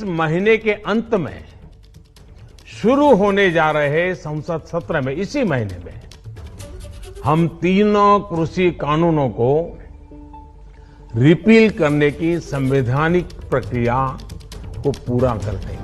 महीने के अंत में शुरू होने जा रहे संसद सत्र में, इसी महीने में हम तीनों कृषि कानूनों को रिपील करने की संवैधानिक प्रक्रिया को पूरा कर देंगे।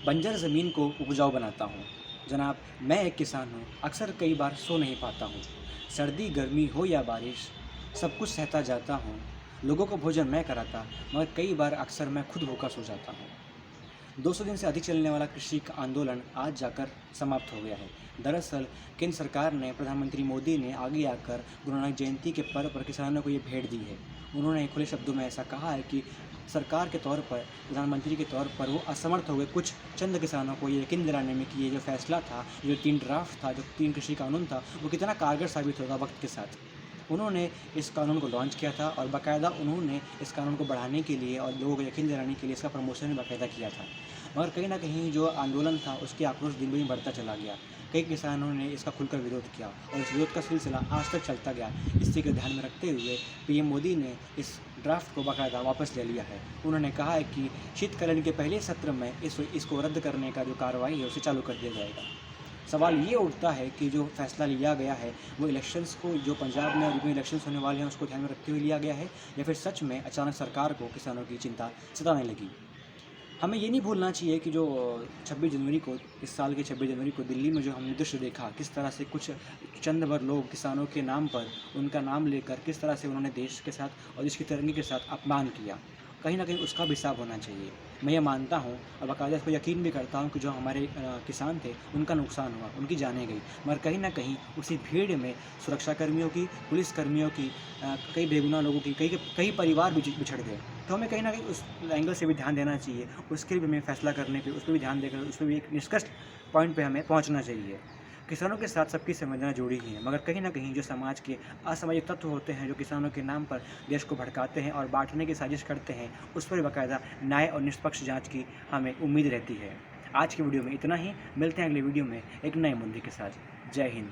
बंजर ज़मीन को उपजाऊ बनाता हूँ। जनाब, मैं एक किसान हूँ। अक्सर कई बार सो नहीं पाता हूँ। सर्दी गर्मी हो या बारिश, सब कुछ सहता जाता हूँ। लोगों को भोजन मैं कराता, मगर कई बार अक्सर मैं खुद भूखा सो जाता हूँ। 200 दिन से अधिक चलने वाला कृषि का आंदोलन आज जाकर समाप्त हो गया है। दरअसल केंद्र सरकार ने, प्रधानमंत्री मोदी ने आगे आकर गुरु नानक जयंती के पर्व पर किसानों को ये भेंट दी है। उन्होंने खुले शब्दों में ऐसा कहा है कि सरकार के तौर पर, प्रधानमंत्री के तौर पर वो असमर्थ हो गए कुछ चंद किसानों को ये यकीन दिलाने में कि ये जो फैसला था, ये जो 3 ड्राफ्ट था, जो 3 कृषि कानून था, वो कितना कारगर साबित होगा वक्त के साथ। उन्होंने इस कानून को लॉन्च किया था और बाकायदा उन्होंने इस कानून को बढ़ाने के लिए और लोगों को यकीन दिलाने के लिए इसका प्रमोशन भी बाकायदा किया था। मगर कहीं ना कहीं जो आंदोलन था उसके आक्रोश दिन ब दिन बढ़ता चला गया। कई किसानों ने इसका खुलकर विरोध किया और इस विरोध का सिलसिला आज तक चलता गया। इसी को ध्यान में रखते हुए पीएम मोदी ने इस ड्राफ्ट को बाकायदा वापस ले लिया है। उन्होंने कहा है कि शीतकालीन के पहले सत्र में इसको रद्द करने का जो कार्रवाई है उसे चालू कर दिया जाएगा। सवाल ये उठता है कि जो फैसला लिया गया है वो इलेक्शंस को, जो पंजाब में और यूपी में इलेक्शंस होने वाले हैं, उसको ध्यान में रखते हुए लिया गया है, या फिर सच में अचानक सरकार को किसानों की चिंता सताने लगी। हमें ये नहीं भूलना चाहिए कि जो 26 जनवरी को, इस साल के 26 जनवरी को दिल्ली में जो हमने दृश्य देखा, किस तरह से कुछ चंद भर लोग किसानों के नाम पर, उनका नाम लेकर किस तरह से उन्होंने देश के साथ और देश की तिरंगे के साथ अपमान किया, कहीं ना कहीं उसका भी हिसाब होना चाहिए। मैं ये मानता हूँ और बाकायदा इसको यकीन भी करता हूँ कि जो हमारे किसान थे उनका नुकसान हुआ, उनकी जानें गई, मगर कहीं ना कहीं उसी भीड़ में सुरक्षा कर्मियों की, पुलिस कर्मियों की, कई बेगुनाह लोगों की, कई परिवार भी बिछड़ गए। तो हमें कहीं ना कहीं उस एंगल से भी ध्यान देना चाहिए, उसके लिए भी हमें फैसला करने पे उस पर भी ध्यान देकर उस पर भी एक निष्कर्ष पॉइंट पे हमें पहुंचना चाहिए। किसानों के साथ सबकी संवेदना जुड़ी ही है, मगर कहीं ना कहीं जो समाज के असामाजिक तत्व होते हैं, जो किसानों के नाम पर देश को भड़काते हैं और बांटने की साजिश करते हैं, उस पर बाकायदा न्याय और निष्पक्ष जांच की हमें उम्मीद रहती है। आज की वीडियो में इतना ही। मिलते हैं अगले वीडियो में एक नए मुद्दे के साथ। जय हिंद।